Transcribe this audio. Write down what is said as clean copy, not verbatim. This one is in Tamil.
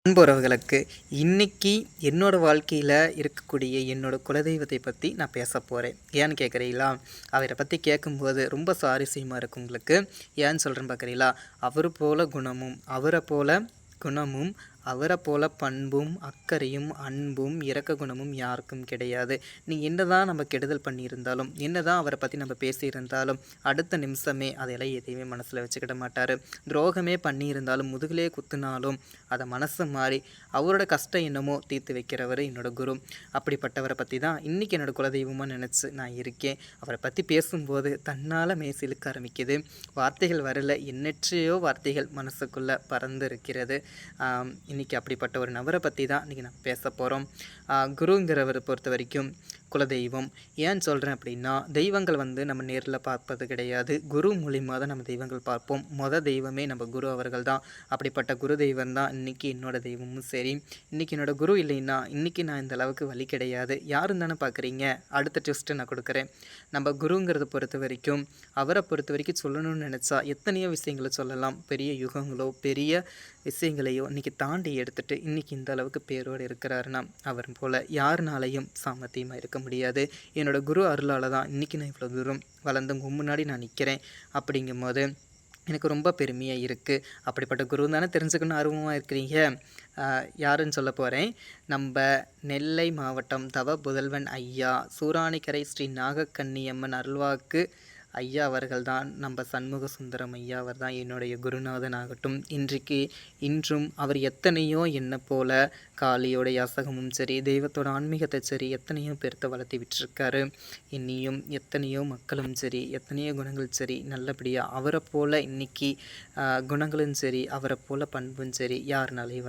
அன்புறவுகளுக்கு இன்னைக்கு என்னோட வாழ்க்கையில் இருக்கக்கூடிய என்னோட குலதெய்வத்தை பற்றி நான் பேச போகிறேன். ஏன்னு கேட்குறீங்களா? அவரை பற்றி கேட்கும்போது ரொம்ப சுவாரஸ்யமாக இருக்கும் உங்களுக்கு. ஏன்னு சொல்கிறேன்னு பார்க்குறீங்களா? அவரை போல குணமும் அவரை போல பண்பும் அக்கறையும் அன்பும் இரக்க குணமும் யாருக்கும் கிடையாது. நீ என்னதான் நம்ம கெடுதல் பண்ணியிருந்தாலும், என்னதான் அவரை பற்றி நம்ம பேசியிருந்தாலும், அடுத்த நிமிஷமே அதையெல்லாம் எதையுமே மனசில் வச்சுக்கிட மாட்டார். துரோகமே பண்ணியிருந்தாலும், முதுகிலே குத்துனாலும் அதை மனசு மாறி அவரோட கஷ்டம் என்னமோ தீர்த்து வைக்கிறவர் என்னோட குரு. அப்படிப்பட்டவரை பற்றி தான் இன்றைக்கி என்னோடய குலதெய்வமாக நினச்சி நான் இருக்கேன். அவரை பற்றி பேசும்போது தன்னால் மேசிலுக்க ஆரம்பிக்குது. வார்த்தைகள் வரல, எண்ணற்றையோ வார்த்தைகள் மனசுக்குள்ளே பறந்து இருக்கிறது. இன்றைக்கி அப்படிப்பட்ட ஒரு நபரை பற்றி தான் இன்றைக்கி நான் பேச போகிறோம். குருங்கிறவரை பொறுத்த வரைக்கும் குலதெய்வம். ஏன்னு சொல்கிறேன் அப்படின்னா, தெய்வங்கள் நம்ம நேரில் பார்ப்பது கிடையாது. குரு மூலியமாக தான் நம்ம தெய்வங்கள் பார்ப்போம். தெய்வமே நம்ம குரு அவர்கள் தான். அப்படிப்பட்ட குரு தெய்வம் தான் இன்றைக்கி என்னோட தெய்வமும் சரி. இன்றைக்கி என்னோடய குரு இல்லைன்னா இன்றைக்கி நான் இந்த அளவுக்கு வழி கிடையாது. யாருன்னு தானே பார்க்குறீங்க? அடுத்த ட்விஸ்ட்டு நான் கொடுக்குறேன். நம்ம குருங்கிறத பொறுத்த வரைக்கும், அவரை பொறுத்த வரைக்கும் சொல்லணும்னு நினச்சா எத்தனையோ விஷயங்களை சொல்லலாம். பெரிய யுகங்களோ பெரிய விஷயங்களையோ இன்றைக்கி தாண்டி எடுத்துகிட்டு இன்றைக்கி இந்த அளவுக்கு பேரோடு இருக்கிறாருன்னா அவர் போல் யாருனாலையும் சாமர்த்தியமாக இருக்க முடியாது. என்னோடய குரு அருளால் தான் இன்றைக்கி நான் இவ்வளோ தூரம் வளர்ந்து உங்கள் முன்னாடி நான் நிற்கிறேன். அப்படிங்கும்போது எனக்கு ரொம்ப பெருமையாக இருக்குது. அப்படிப்பட்ட குரு தானே தெரிஞ்சுக்கணும்னு ஆர்வமாக இருக்கிறீங்க. யாருன்னு சொல்ல போகிறேன். நம்ம நெல்லை மாவட்டம் தவ புதல்வன் ஐயா சூராணிக்கரை ஸ்ரீ நாகக்கன்னியம்மன் அருள்வாக்கு ஐயா அவர்கள் தான். நம்ம சண்முக சுந்தரம் ஐயா அவர் தான் என்னுடைய குருநாதன் ஆகட்டும். இன்றும் அவர் எத்தனையோ என்னை போல காளியோட யாசகமும் சரி, தெய்வத்தோட ஆன்மீகத்தை சரி எத்தனையோ பேர்த்த வளர்த்தி விட்டுருக்காரு. இன்னியும் எத்தனையோ மக்களும் சரி, எத்தனையோ குணங்கள் சரி, நல்லபடியாக அவரை போல் இன்றைக்கி குணங்களும் சரி, அவரை போல் பண்பும் சரி யாருனாலையும்